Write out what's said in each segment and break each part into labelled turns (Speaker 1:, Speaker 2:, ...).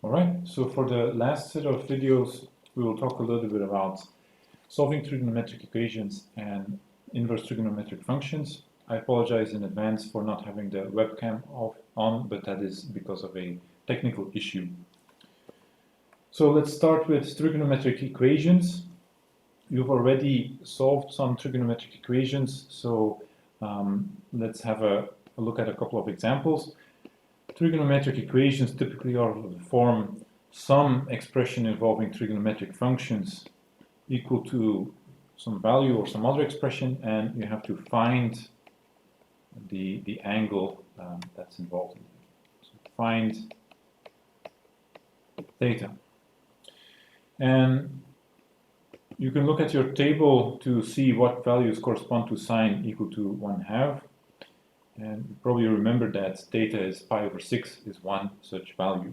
Speaker 1: Alright, so for the last set of videos, we will talk a little bit about solving trigonometric equations and inverse trigonometric functions. I apologize in advance for not having the webcam on, but that is because of a technical issue. So let's start with trigonometric equations. You've already solved some trigonometric equations, so let's have a look at a couple of examples. Trigonometric equations typically are of the form some expression involving trigonometric functions equal to some value or some other expression, and you have to find the angle that's involved in it. So find theta. And you can look at your table to see what values correspond to sine equal to 1/2. And you probably remember that theta is pi/6 is one such value.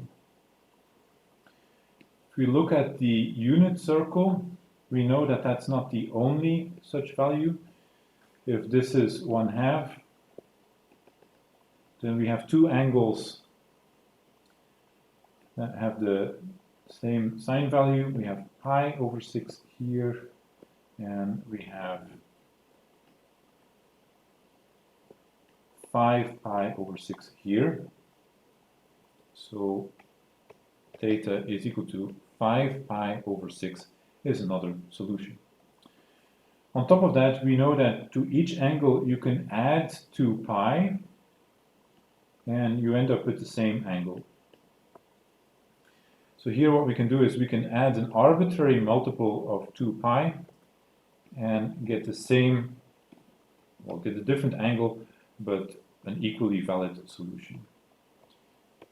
Speaker 1: If we look at the unit circle, we know that that's not the only such value. If this is 1/2, then we have two angles that have the same sine value. We have pi/6 here, and we have 5pi/6 here. So theta is equal to 5pi/6 is another solution. On top of that, we know that to each angle you can add 2 pi, and you end up with the same angle. So here what we can do is we can add an arbitrary multiple of 2 pi and get the same, well, get a different angle, but an equally valid solution.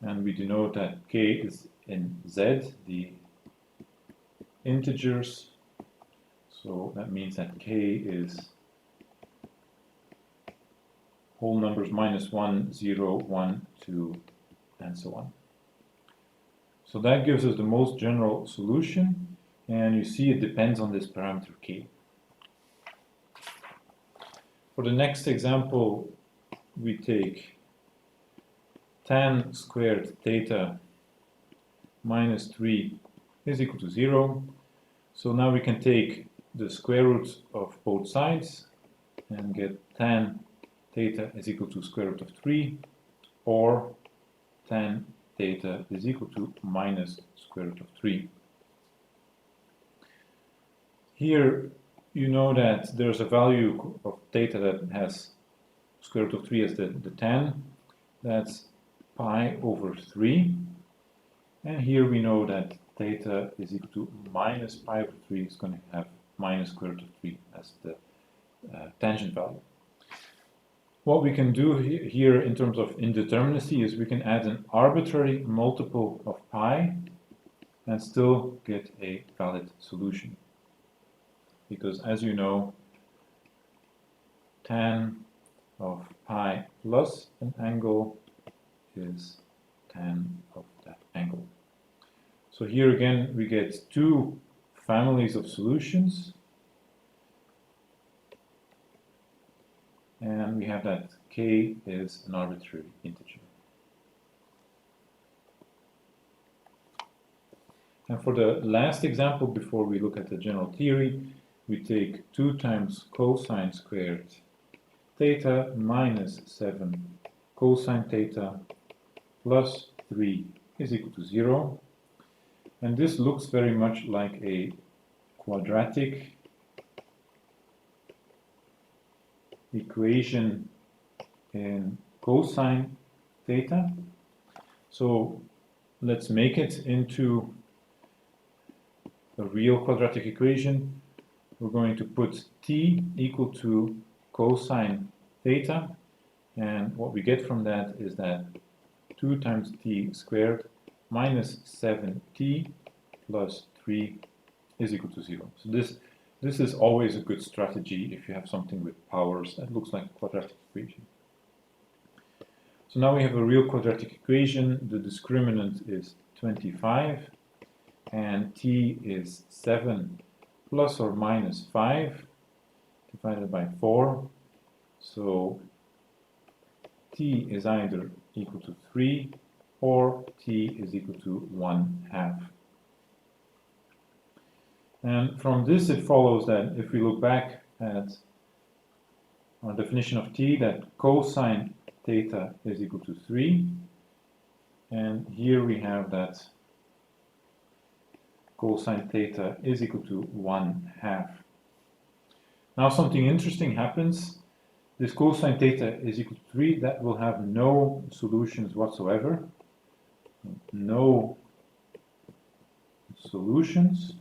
Speaker 1: And we denote that k is in z, the integers. So that means that k is whole numbers -1, 0, 1, 2, and so on. So that gives us the most general solution, and you see it depends on this parameter k. For the next example, we take tan squared theta minus 3 is equal to 0. So now we can take the square root of both sides and get tan theta is equal to square root of 3, or tan theta is equal to minus square root of 3. Here you know that there's a value of theta that has square root of 3 as the tan. That's pi/3. And here we know that theta is equal to minus pi/3 is going to have minus square root of 3 as the tangent value. What we can do here in terms of indeterminacy is we can add an arbitrary multiple of pi and still get a valid solution. Because as you know, tan of pi plus an angle is tan of that angle. So here again we get two families of solutions, and we have that k is an arbitrary integer. And for the last example, before we look at the general theory, we take 2 times cosine squared theta minus 7 cosine theta plus 3 is equal to 0. And this looks very much like a quadratic equation in cosine theta. So let's make it into a real quadratic equation. We're going to put t equal to cosine theta, and what we get from that is that 2 times t squared minus 7t plus 3 is equal to 0. So this is always a good strategy if you have something with powers that looks like a quadratic equation. So now we have a real quadratic equation. The discriminant is 25, and t is 7 plus or minus 5 divided by 4. So t is either equal to 3 or t is equal to 1/2. And from this it follows that if we look back at our definition of t, that cosine theta is equal to 3, and here we have that cosine theta is equal to 1/2. Now something interesting happens. This cosine theta is equal to 3, that will have no solutions whatsoever. No solutions,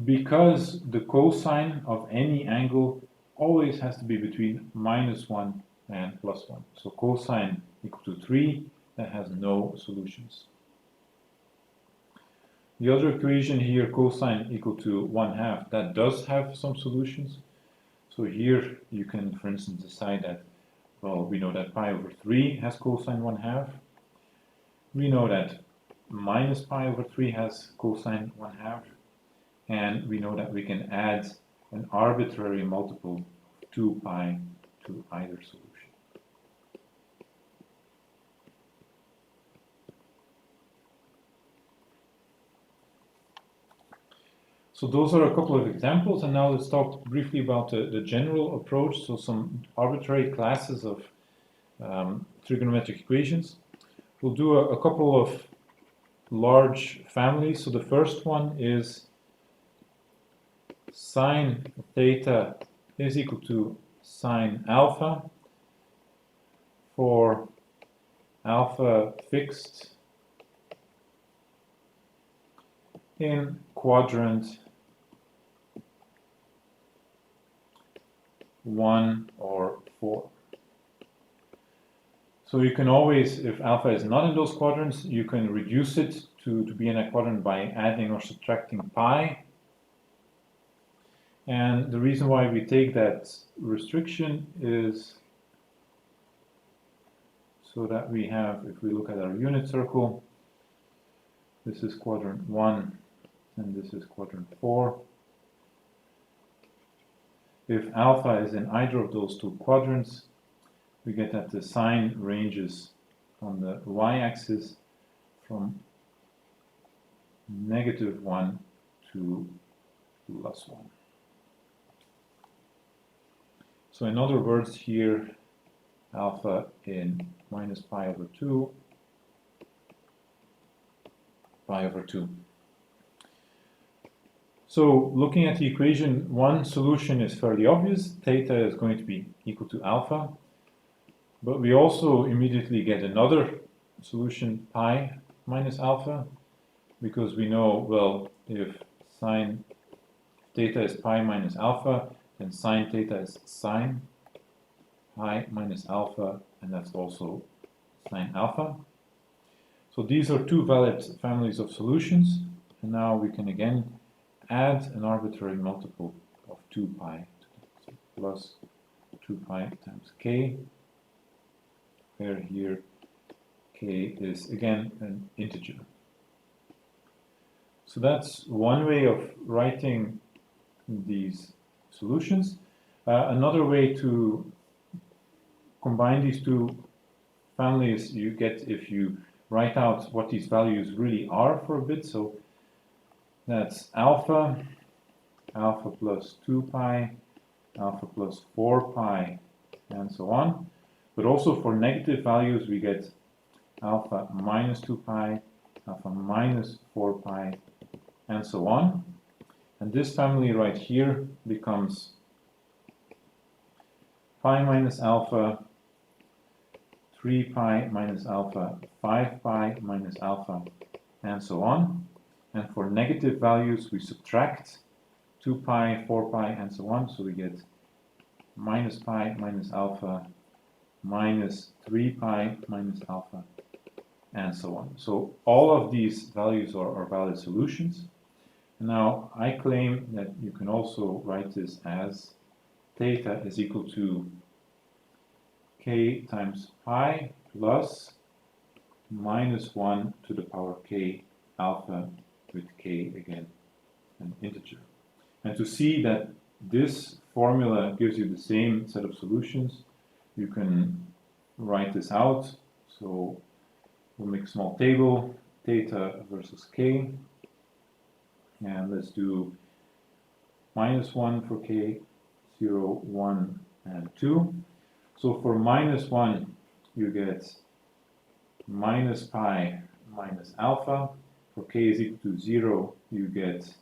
Speaker 1: because the cosine of any angle always has to be between -1 and +1. So cosine equal to 3, that has no solutions. The other equation here, cosine equal to 1/2, that does have some solutions. So here you can, for instance, decide that, well, we know that pi over 3 has cosine 1/2. We know that minus pi over 3 has cosine 1/2. And we know that we can add an arbitrary multiple of 2 pi to either solution. So those are a couple of examples, and now let's talk briefly about the general approach, so some arbitrary classes of trigonometric equations. We'll do a couple of large families. So the first one is sine theta is equal to sine alpha for alpha fixed in quadrant 1 or 4. So you can always, if alpha is not in those quadrants, you can reduce it to be in a quadrant by adding or subtracting pi. And the reason why we take that restriction is so that we have, if we look at our unit circle, this is quadrant 1 and this is quadrant 4. If alpha is in either of those two quadrants, we get that the sign ranges on the y-axis from -1 to +1. So in other words here, alpha in minus pi over 2, pi over 2. So looking at the equation, one solution is fairly obvious. Theta is going to be equal to alpha. But we also immediately get another solution, pi minus alpha, because we know, well, if sine theta is pi minus alpha, then sine theta is sine pi minus alpha, and that's also sine alpha. So these are two valid families of solutions, and now we can again add an arbitrary multiple of 2 pi plus 2 pi times k, where here k is again an integer. So that's one way of writing these solutions. Another way to combine these two families you get if you write out what these values really are for a bit. So that's alpha, alpha plus 2 pi, alpha plus 4 pi, and so on. But also for negative values we get alpha minus 2 pi, alpha minus 4 pi, and so on. And this family right here becomes pi minus alpha, 3 pi minus alpha, 5 pi minus alpha, and so on. And for negative values we subtract 2 pi, 4 pi, and so on. So we get minus pi minus alpha, minus 3 pi minus alpha, and so on. So all of these values are valid solutions. Now I claim that you can also write this as theta is equal to k times pi plus minus 1 to the power k alpha with k again an integer. And to see that this formula gives you the same set of solutions, you can write this out. So we'll make a small table, theta versus k, and let's do -1 for k, 0, 1, and 2. So for -1, you get minus pi minus alpha. For k is equal to 0, you get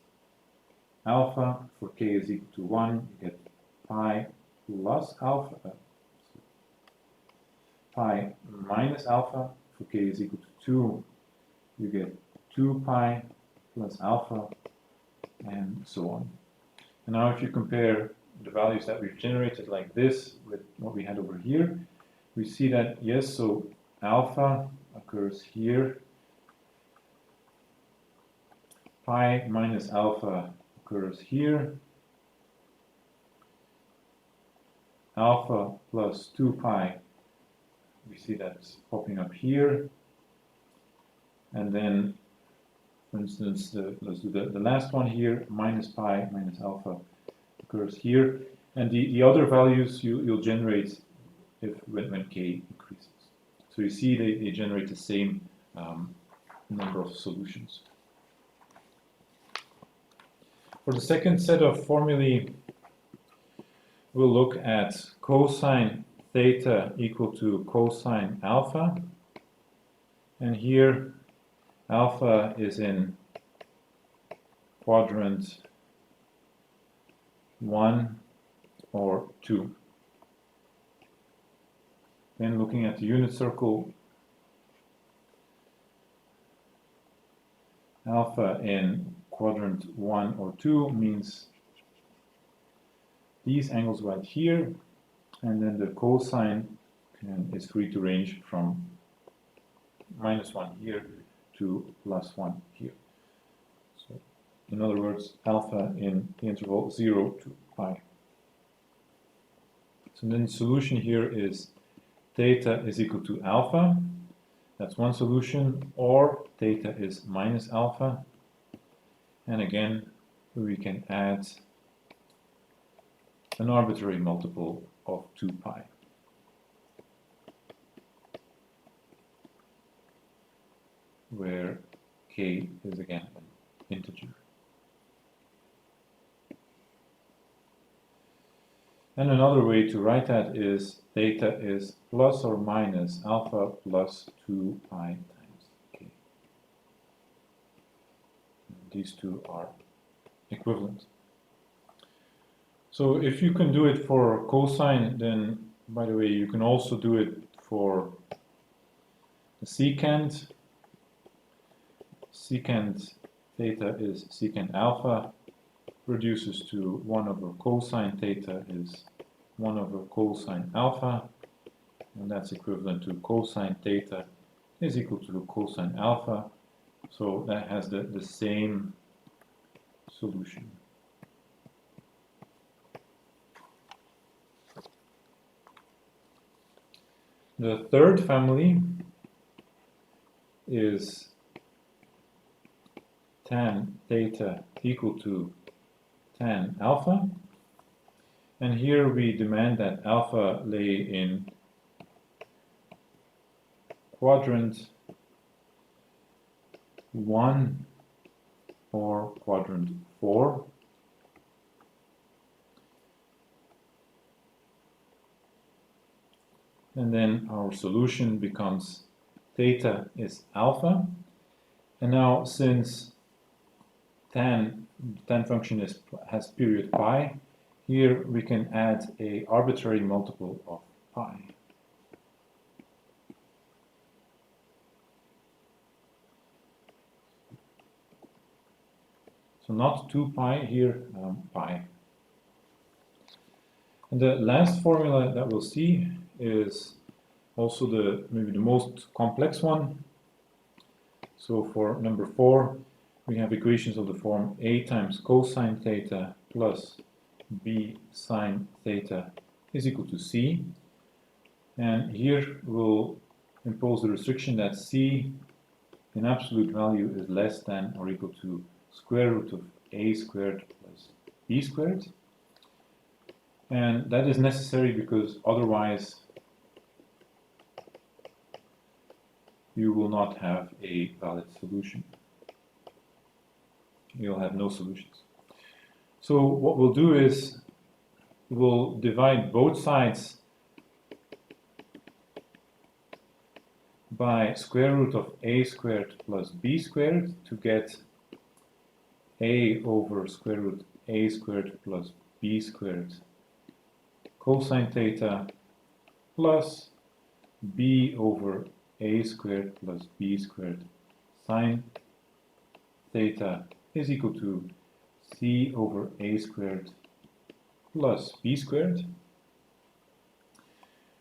Speaker 1: alpha. For k is equal to 1, you get pi plus alpha, pi minus alpha. For k is equal to 2, you get 2 pi plus alpha, and so on. And now if you compare the values that we've generated like this with what we had over here, we see that, yes, so alpha occurs here, pi minus alpha occurs here, alpha plus 2 pi, we see that's popping up here, and then, for instance, let's do the last one here, minus pi minus alpha occurs here, and the other values you'll generate when k increases. So you see they generate the same number of solutions. For the second set of formulae, we'll look at cosine theta equal to cosine alpha, and here alpha is in quadrant 1 or 2. Then looking at the unit circle, alpha in quadrant 1 or 2 means these angles right here, and then the cosine is free to range from -1 here to +1 here. So, in other words, alpha in the interval 0 to pi. So then the solution here is theta is equal to alpha. That's one solution, or theta is minus alpha. And again, we can add an arbitrary multiple of 2 pi. Where k is again an integer. And another way to write that is theta is plus or minus alpha plus 2 pi times k. These two are equivalent. So if you can do it for cosine, then, by the way, you can also do it for the secant. Secant theta is secant alpha, reduces to 1 over cosine theta is 1 over cosine alpha, and that's equivalent to cosine theta is equal to cosine alpha, so that has the same solution. The third family is tan theta equal to tan alpha, and here we demand that alpha lay in quadrant 1 or quadrant 4. And then our solution becomes theta is alpha, and now since tan function has period pi, here we can add a arbitrary multiple of pi. So not 2 pi here, pi. And the last formula that we'll see is also maybe the most complex one. So for number 4, we have equations of the form a times cosine theta plus b sine theta is equal to c. And here we'll impose the restriction that c in absolute value is less than or equal to square root of a squared plus b squared. And that is necessary because otherwise you will not have a valid solution. You'll have no solutions. So what we'll do is we'll divide both sides by square root of a squared plus b squared to get a over square root a squared plus b squared cosine theta plus b over a squared plus b squared sine theta is equal to c over a squared plus b squared.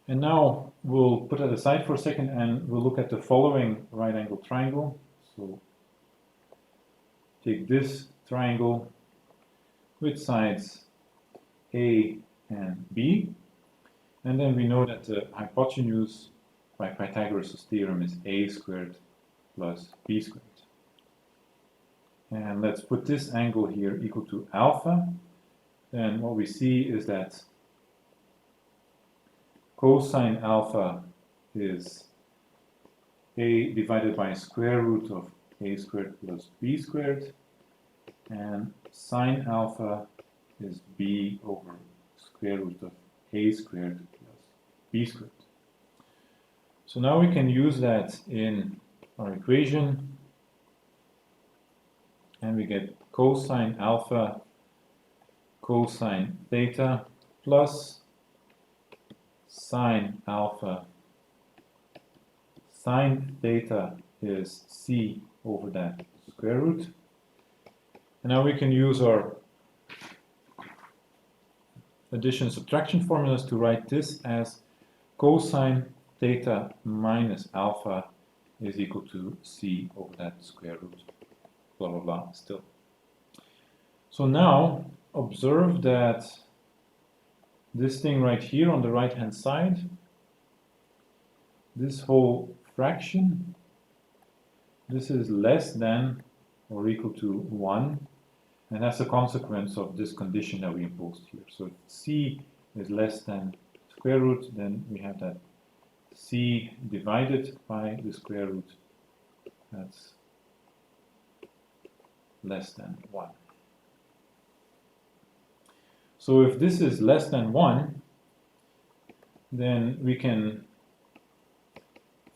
Speaker 1: And now we'll put that aside for a second and we'll look at the following right angle triangle. So take this triangle with sides A and B, and then we know that the hypotenuse by Pythagoras' theorem is a squared plus b squared. And let's put this angle here equal to alpha. Then what we see is that cosine alpha is a divided by square root of a squared plus b squared, and sine alpha is b over square root of a squared plus b squared. So now we can use that in our equation, and we get cosine alpha cosine theta plus sine alpha sine theta is c over that square root. And now we can use our addition subtraction formulas to write this as cosine theta minus alpha is equal to c over that square root, blah blah blah still. So now observe that this thing right here on the right hand side, this whole fraction, this is less than or equal to 1, and that's a consequence of this condition that we imposed here. So if c is less than square root, then we have that c divided by the square root, that's less than 1. So if this is less than 1, then we can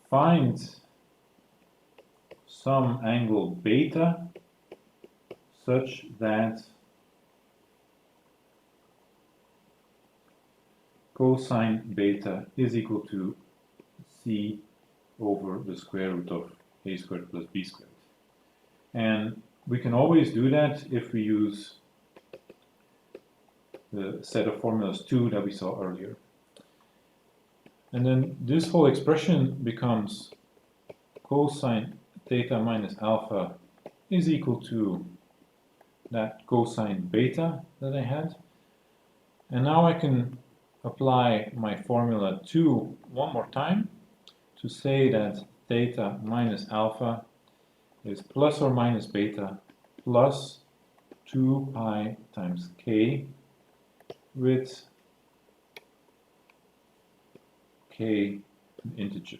Speaker 1: find some angle beta such that cosine beta is equal to c over the square root of a squared plus b squared. And we can always do that if we use the set of formulas 2 that we saw earlier. And then this whole expression becomes cosine theta minus alpha is equal to that cosine beta that I had. And now I can apply my formula 2 one more time to say that theta minus alpha is plus or minus beta plus 2 pi times k with k an integer.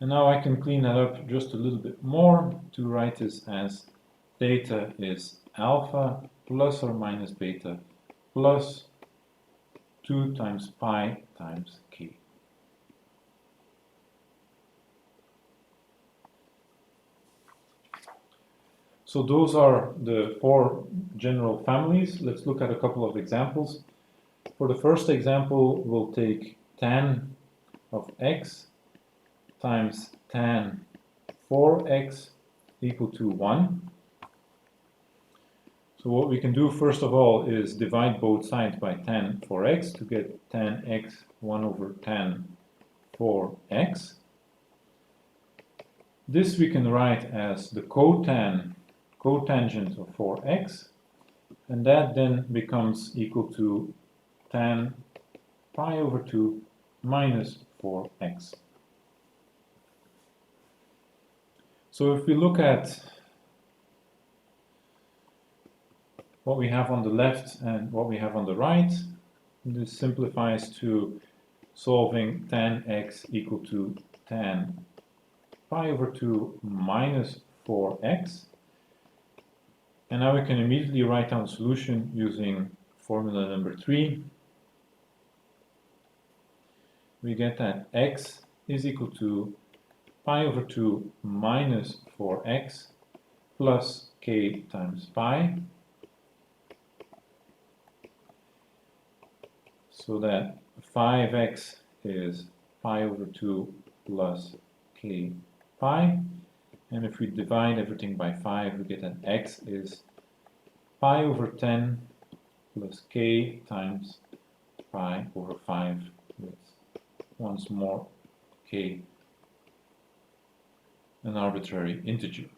Speaker 1: And now I can clean that up just a little bit more to write this as theta is alpha plus or minus beta plus 2 times pi times k. So those are the 4 general families. Let's look at a couple of examples. For the first example, we'll take tan of x times tan 4x equal to 1. So what we can do first of all is divide both sides by tan 4x to get tan x 1 over tan 4x. This we can write as the cotangent of 4x, and that then becomes equal to tan pi over 2 minus 4x. So if we look at what we have on the left and what we have on the right, this simplifies to solving tan x equal to tan pi over 2 minus 4x. And now we can immediately write down the solution using formula number 3. We get that x is equal to pi over 2 minus 4x plus k times pi. So that 5x is pi over 2 plus k pi. And if we divide everything by 5, we get that x is pi over 10 plus k times pi over 5 with once more k, an arbitrary integer.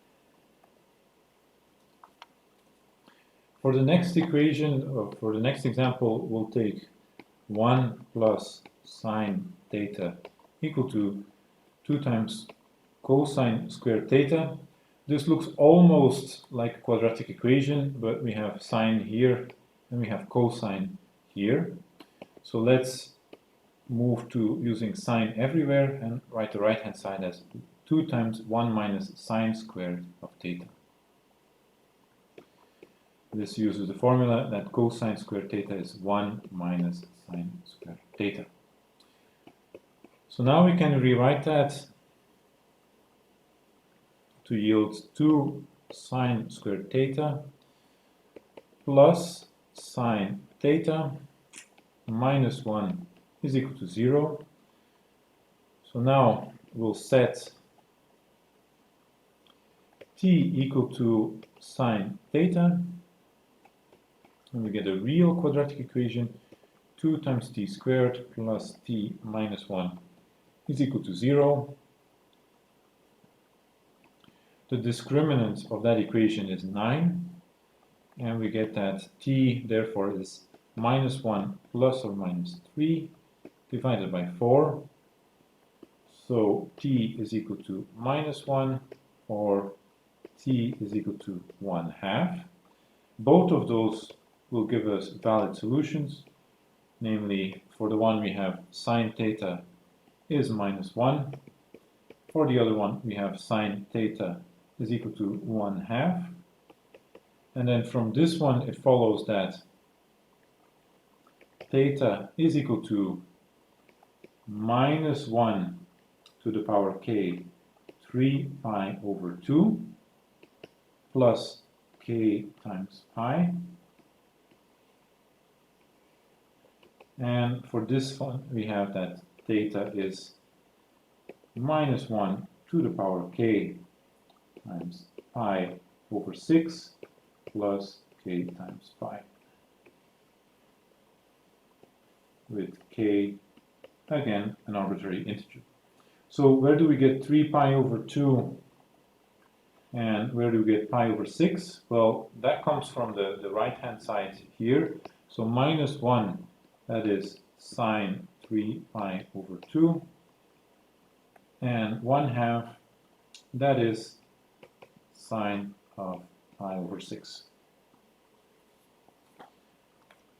Speaker 1: For the next equation, or for the next example, we'll take 1 plus sine theta equal to 2 times cosine squared theta. This looks almost like a quadratic equation, but we have sine here and we have cosine here. So let's move to using sine everywhere and write the right hand side as 2 times 1 minus sine squared of theta. This uses the formula that cosine squared theta is 1 minus sine squared theta. So now we can rewrite that to yield 2 sine squared theta plus sine theta minus 1 is equal to 0. So now we'll set t equal to sine theta, and we get a real quadratic equation. 2 times t squared plus t minus 1 is equal to 0. The discriminant of that equation is 9, and we get that t therefore is minus 1 plus or minus 3 divided by 4. So t is equal to minus 1, or t is equal to 1/2. Both of those will give us valid solutions. Namely, for the one we have sine theta is minus 1. For the other one we have sine theta is equal to 1/2. And then from this one it follows that theta is equal to minus 1 to the power k 3 pi over 2 plus k times pi. And for this one we have that theta is minus 1 to the power k times pi over 6 plus k times pi, with k again an arbitrary integer. So where do we get 3 pi over 2 and where do we get pi over 6? Well, that comes from the right hand side here. So minus 1, that is sine 3 pi over 2, and 1/2, that is sine of pi over 6.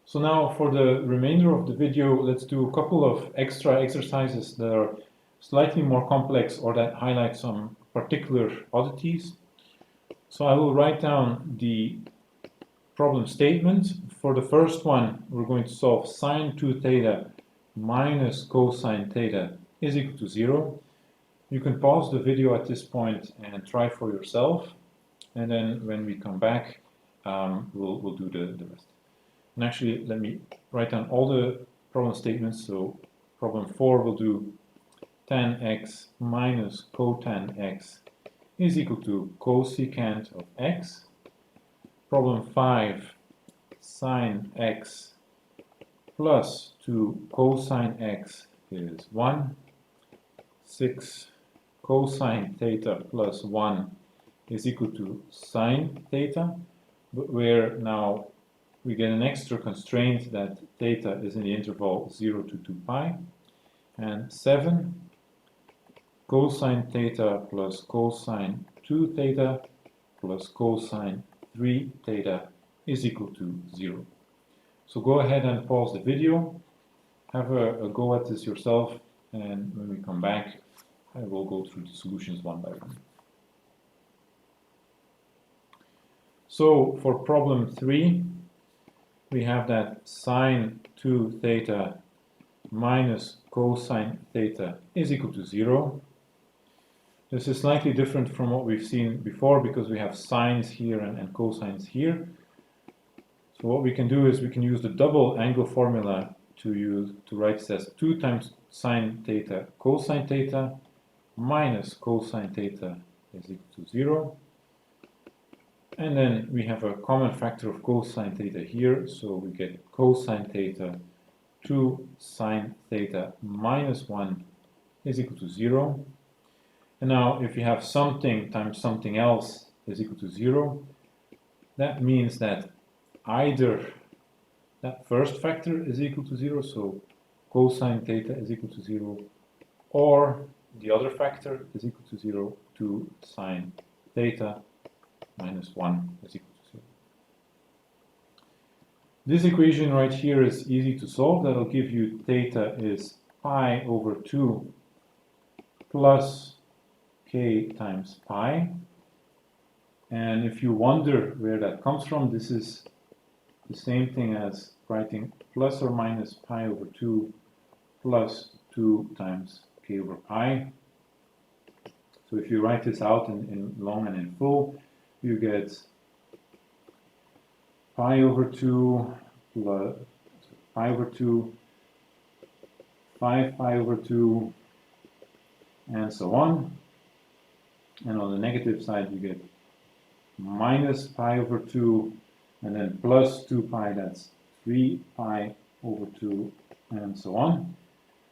Speaker 1: So now for the remainder of the video, let's do a couple of extra exercises that are slightly more complex or that highlight some particular oddities. So I will write down the problem statement. For the first one, we're going to solve sine 2 theta minus cosine theta is equal to 0. You can pause the video at this point and try for yourself. And then when we come back, we'll do the rest. And actually, let me write down all the problem statements. So problem 4 will do tan x minus cotan x is equal to cosecant of x. Problem 5, sine x plus 2 cosine x is 1. 6, cosine theta plus 1 is equal to sine theta, but where now we get an extra constraint that theta is in the interval 0 to 2 pi. And 7, cosine theta plus cosine 2 theta plus cosine 3 theta is equal to 0. So go ahead and pause the video have a go at this yourself, and when we come back, I will go through the solutions one by one. So for problem 3, we have that sine 2 theta minus cosine theta is equal to 0. This is slightly different from what we've seen before because we have sines here and cosines here. So what we can do is we can use the double angle formula to write this as 2 times sine theta cosine theta minus cosine theta is equal to 0. And then we have a common factor of cosine theta here, so we get cosine theta 2 sine theta minus 1 is equal to 0. And now if you have something times something else is equal to 0, that means that either that first factor is equal to 0, so cosine theta is equal to 0, or the other factor is equal to 0, 2 sine theta minus 1 is equal to 0. This equation right here is easy to solve. That'll give you theta is pi over 2 plus k times pi. And if you wonder where that comes from, this is the same thing as writing plus or minus pi over 2 plus 2 times k over pi. So if you write this out in long and in full, you get pi over 2 plus pi over 2, 5 pi over 2, and so on. And on the negative side, you get minus pi over 2, and then plus 2 pi, that's 3 pi over 2, and so on.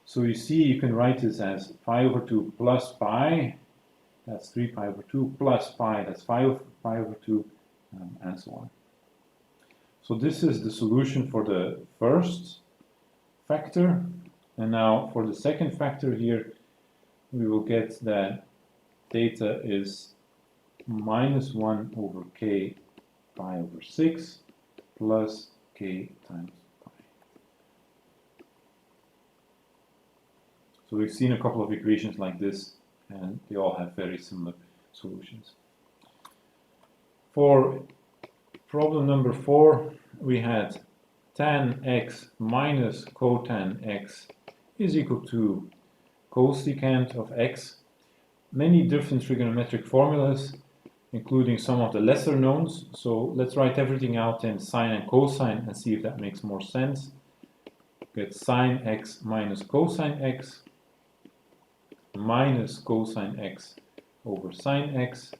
Speaker 1: So you see, you can write this as pi over 2 plus pi, that's 3 pi over 2, plus pi, that's 5 pi over 2, and so on. So this is the solution for the first factor. And now for the second factor here, we will get that theta is minus 1 over k pi over 6 plus k times pi. So we've seen a couple of equations like this, and they all have very similar solutions. For problem number 4, we had tan x minus cotan x is equal to cosecant of x. Many different trigonometric formulas, including some of the lesser knowns. So let's write everything out in sine and cosine and see if that makes more sense. Get sine x minus cosine x minus cosine x over sine x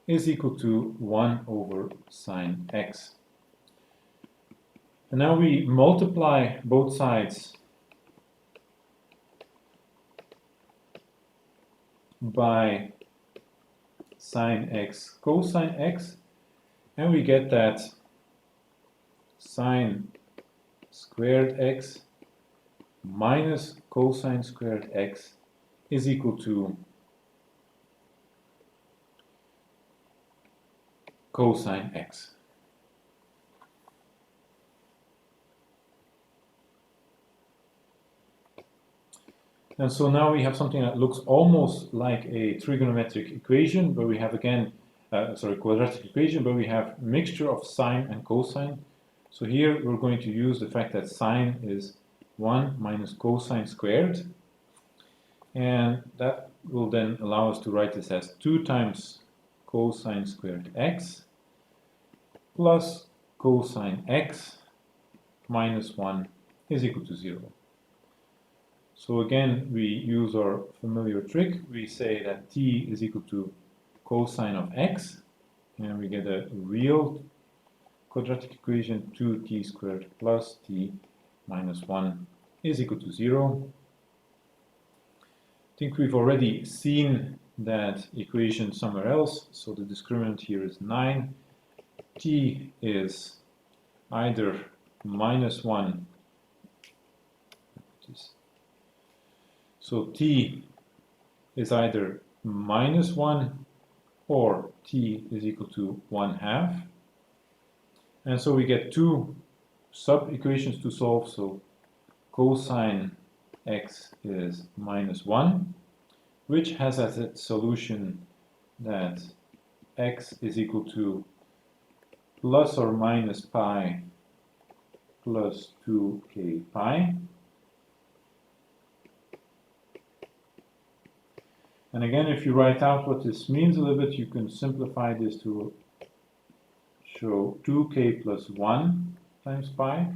Speaker 1: is equal to 1 over sine x. And now we multiply both sides by sine x cosine x, and we get that sine squared x minus cosine squared x is equal to cosine x. And so now we have something that looks almost like a trigonometric equation, but we have again, quadratic equation, but we have mixture of sine and cosine. So here we're going to use the fact that sine is 1 minus cosine squared, and that will then allow us to write this as 2 times cosine squared x plus cosine x minus 1 is equal to 0. So again, we use our familiar trick. We say that t is equal to cosine of x, and we get a real quadratic equation 2t squared plus t minus 1 is equal to 0. I think we've already seen that equation somewhere else, so the discriminant here is 9. T is either minus 1, so t is either minus 1 or t is equal to 1/2. And so we get two sub-equations to solve, so cosine x is -1, which has as its solution that x is equal to plus or minus pi plus 2k pi. And again, if you write out what this means a little bit, you can simplify this to show 2k plus 1 times pi.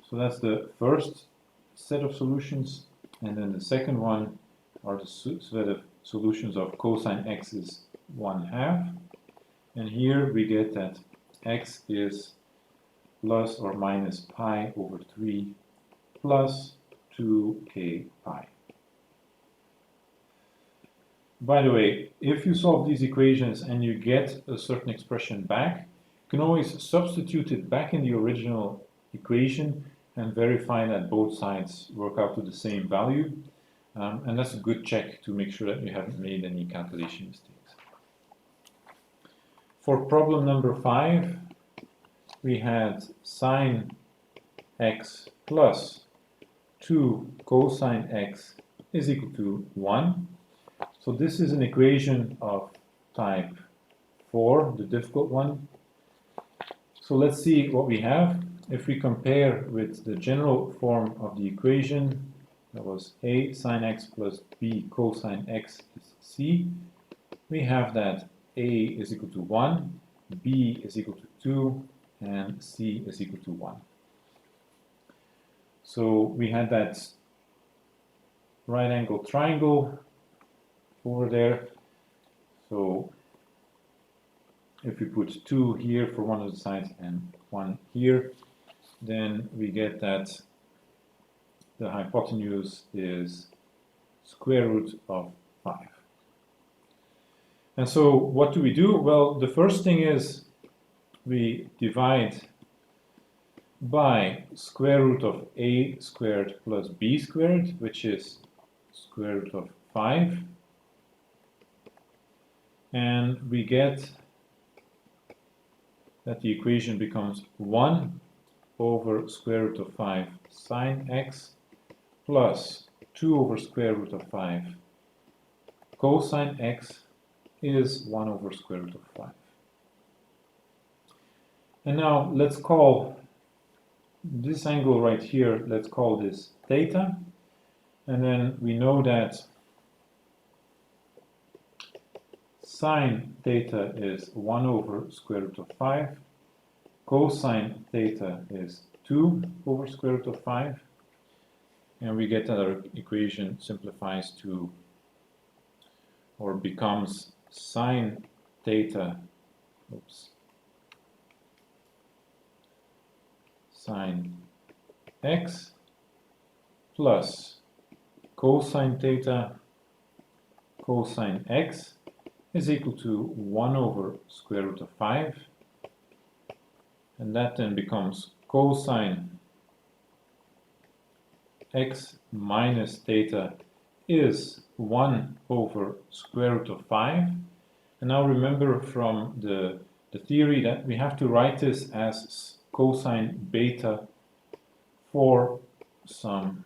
Speaker 1: So that's the first set of solutions, and then the second one are the set of solutions of cosine x is 1/2, and here we get that x is plus or minus pi over 3 plus 2k pi. By the way, if you solve these equations and you get a certain expression back, you can always substitute it back in the original equation and verify that both sides work out to the same value. And that's a good check to make sure that you haven't made any calculation mistakes. For problem number 5, we had sine x plus 2 cosine x is equal to 1. So this is an equation of type 4, the difficult one. So let's see what we have. If we compare with the general form of the equation, that was a sine x plus b cosine x is c, we have that a is equal to 1, b is equal to 2, and c is equal to 1. So we had that right angle triangle over there. So if we put 2 here for one of the sides and 1 here, then we get that the hypotenuse is square root of 5. And so what do we do? Well, the first thing is we divide by square root of a squared plus b squared, which is square root of 5. And we get that the equation becomes 1 over square root of 5 sine x plus 2 over square root of 5 cosine x is 1 over square root of 5. And now let's call this angle right here, let's call this theta. And then we know that sine theta is 1 over square root of 5. Cosine theta is 2 over square root of 5. And we get that our equation simplifies to, or becomes sine theta, sine x plus cosine theta cosine x is equal to 1 over square root of 5, and that then becomes cosine x minus theta is 1 over square root of 5. And now remember from the theory that we have to write this as cosine beta for some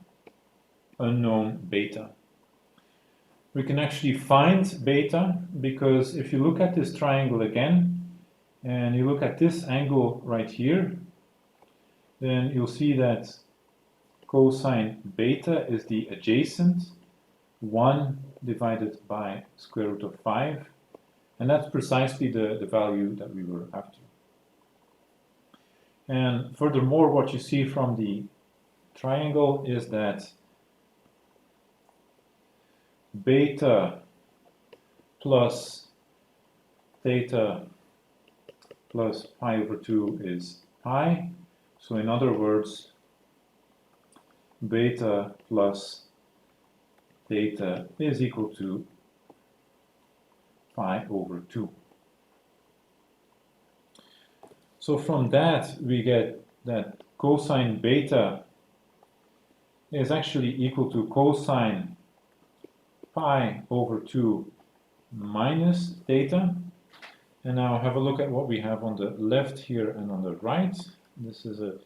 Speaker 1: unknown beta. We can actually find beta because if you look at this triangle again and you look at this angle right here, then you'll see that cosine beta is the adjacent 1 divided by square root of 5, and that's precisely the value that we were after. And furthermore, what you see from the triangle is that beta plus theta plus pi over 2 is pi. So in other words, beta plus theta is equal to pi over 2. So from that we get that cosine beta is actually equal to cosine pi over 2 minus theta. And now have a look at what we have on the left here and on the right. This is a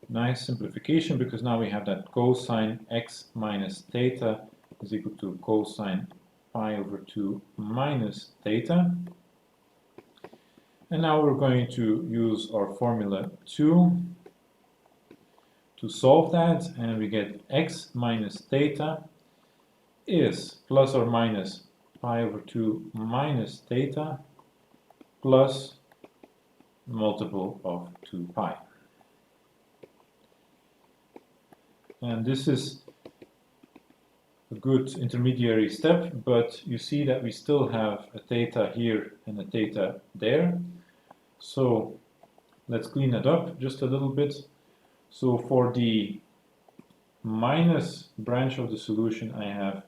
Speaker 1: Nice simplification, because now we have that cosine x minus theta is equal to cosine pi over 2 minus theta. And now we're going to use our formula 2 to solve that, and we get x minus theta is plus or minus pi over 2 minus theta plus multiple of 2 pi. And this is a good intermediary step, but you see that we still have a theta here and a theta there. So let's clean it up just a little bit. So for the minus branch of the solution, I have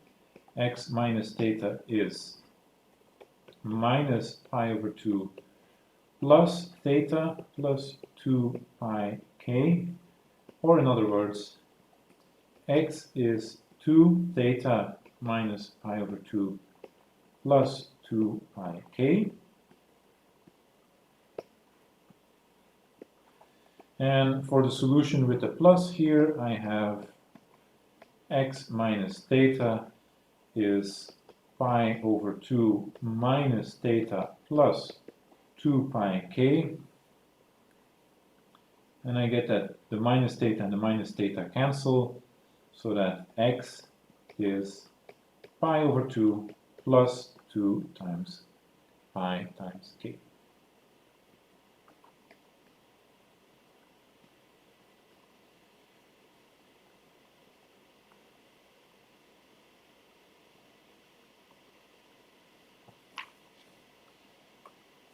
Speaker 1: x minus theta is minus pi over 2 plus theta plus 2 pi k, or in other words, x is 2 theta minus pi over 2 plus 2 pi k. And for the solution with the plus here, I have x minus theta is pi over 2 minus theta plus 2 pi k. And I get that the minus theta and the minus theta cancel, so that x is pi over 2 plus 2 times pi times k.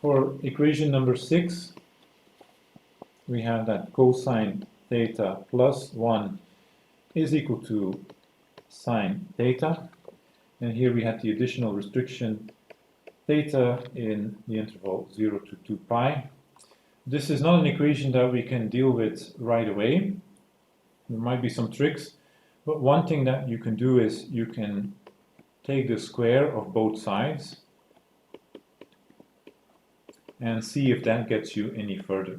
Speaker 1: For equation number 6, we have that cosine theta plus 1 is equal to sine theta. And here we have the additional restriction theta in the interval 0 to 2 pi. This is not an equation that we can deal with right away. There might be some tricks, but one thing that you can do is you can take the square of both sides and see if that gets you any further.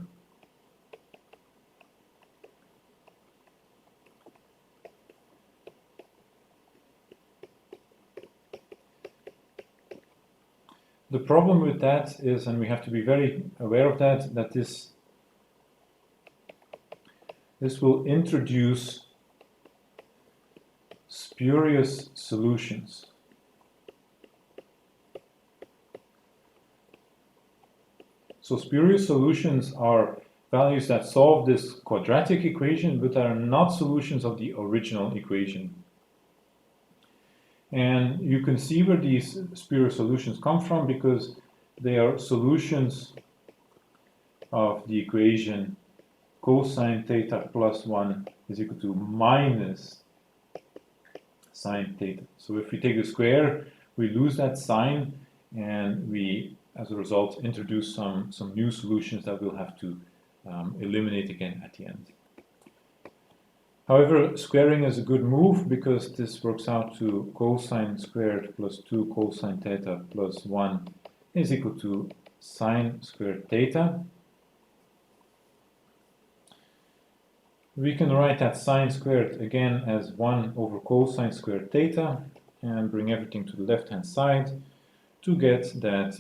Speaker 1: The problem with that is, and we have to be very aware of that, that this will introduce spurious solutions. So spurious solutions are values that solve this quadratic equation, but are not solutions of the original equation. And you can see where these spurious solutions come from, because they are solutions of the equation cosine theta plus 1 is equal to minus sine theta. So if we take the square, we lose that sign, and we, as a result, introduce some new solutions that we'll have to eliminate again at the end. However, squaring is a good move, because this works out to cosine squared plus 2 cosine theta plus 1 is equal to sine squared theta. We can write that sine squared again as 1 over cosine squared theta, and bring everything to the left hand side to get that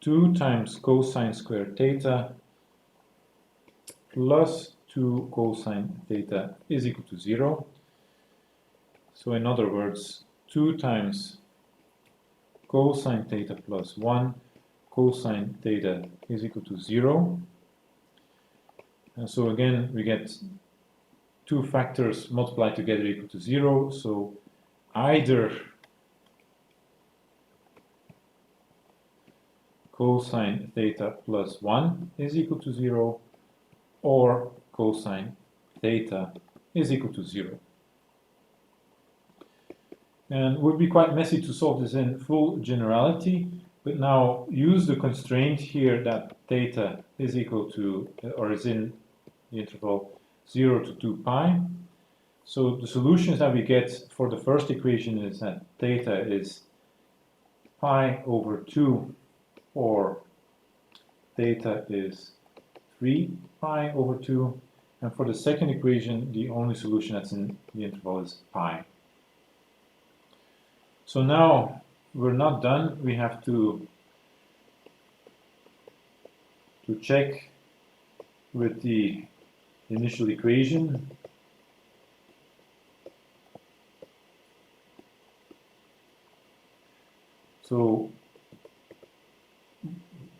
Speaker 1: 2 times cosine squared theta plus 2 cosine theta is equal to 0. So in other words, 2 times cosine theta plus 1 cosine theta is equal to 0. And so again, we get two factors multiplied together equal to 0. So either cosine theta plus 1 is equal to 0, or cosine theta is equal to 0. And it would be quite messy to solve this in full generality, but now use the constraint here that theta is equal to, or is in the interval 0 to 2 pi. So the solutions that we get for the first equation is that theta is pi over 2, or theta is 3 pi over 2. And for the second equation, the only solution that's in the interval is pi. So now we're not done. We have to check with the initial equation. So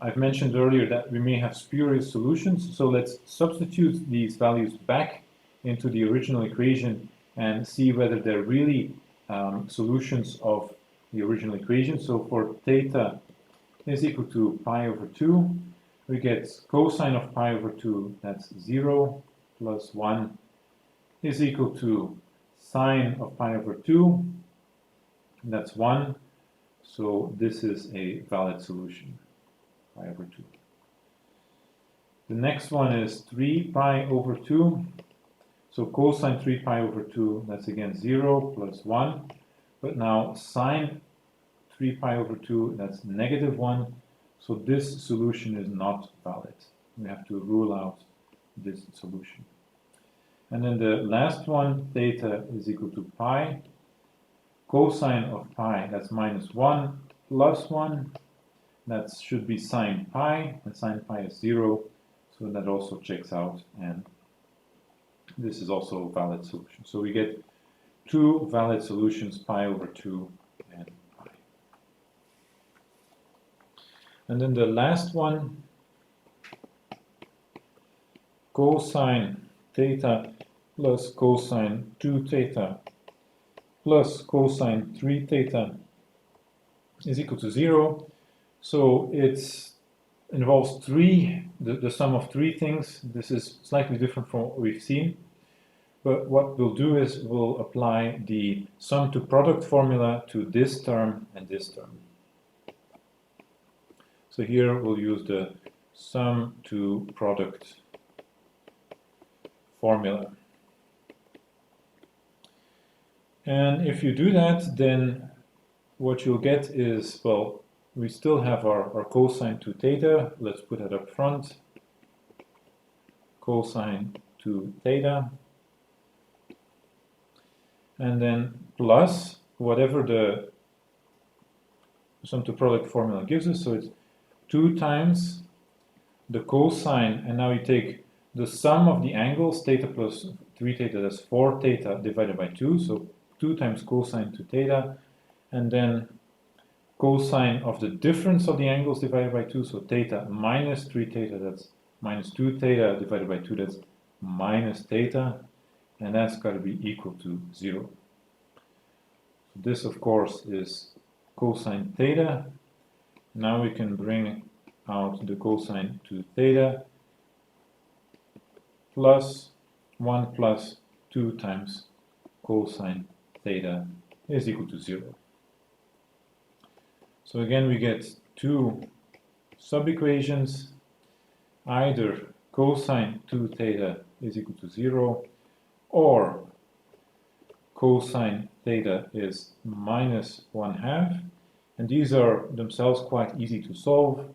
Speaker 1: I've mentioned earlier that we may have spurious solutions. So let's substitute these values back into the original equation and see whether they're really solutions of the original equation. So for theta is equal to pi over 2, we get cosine of pi over 2, that's 0, plus 1 is equal to sine of pi over 2, that's 1. So this is a valid solution, pi over 2. The next one is 3 pi over 2. So cosine 3 pi over 2, that's again 0 plus 1. But now sine 3 pi over 2, that's negative 1. So this solution is not valid. We have to rule out this solution. And then the last one, theta is equal to pi. Cosine of pi, that's minus 1 plus 1. That should be sine pi, and sine pi is 0. So that also checks out, and this is also a valid solution. So we get two valid solutions, pi over 2 and pi. And then the last one, cosine theta plus cosine 2 theta plus cosine 3 theta is equal to 0. So it involves the sum of three things. This is slightly different from what we've seen. But what we'll do is we'll apply the sum to product formula to this term and this term. So here we'll use the sum to product formula. And if you do that, then what you'll get is, well, we still have our cosine 2 theta. Let's put that up front. Cosine 2 theta. And then plus whatever the sum to product formula gives us. So it's 2 times the cosine, and now you take the sum of the angles, theta plus 3 theta, that's 4 theta divided by 2. So 2 times cosine 2 theta, and then cosine of the difference of the angles divided by 2. So theta minus 3 theta, that's minus 2 theta divided by 2, that's minus theta. And that's got to be equal to 0. So this, of course, is cosine theta. Now we can bring out the cosine 2 theta plus 1 plus 2 times cosine theta is equal to 0. So again, we get two sub-equations. Either cosine 2 theta is equal to 0, or cosine theta is minus 1/2, and these are themselves quite easy to solve.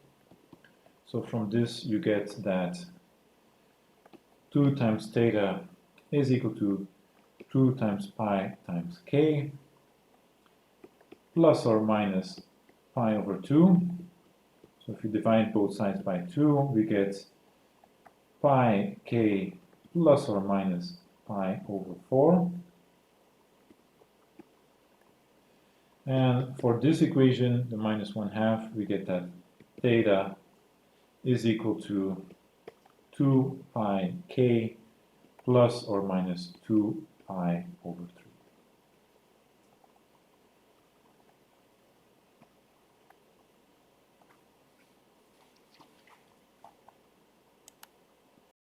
Speaker 1: So from this you get that 2 times theta is equal to 2 times pi times k, plus or minus pi over 2. So if you divide both sides by 2, we get pi k plus or minus pi over 4. And for this equation, the minus 1/2, we get that theta is equal to 2 pi k plus or minus 2 pi over 3.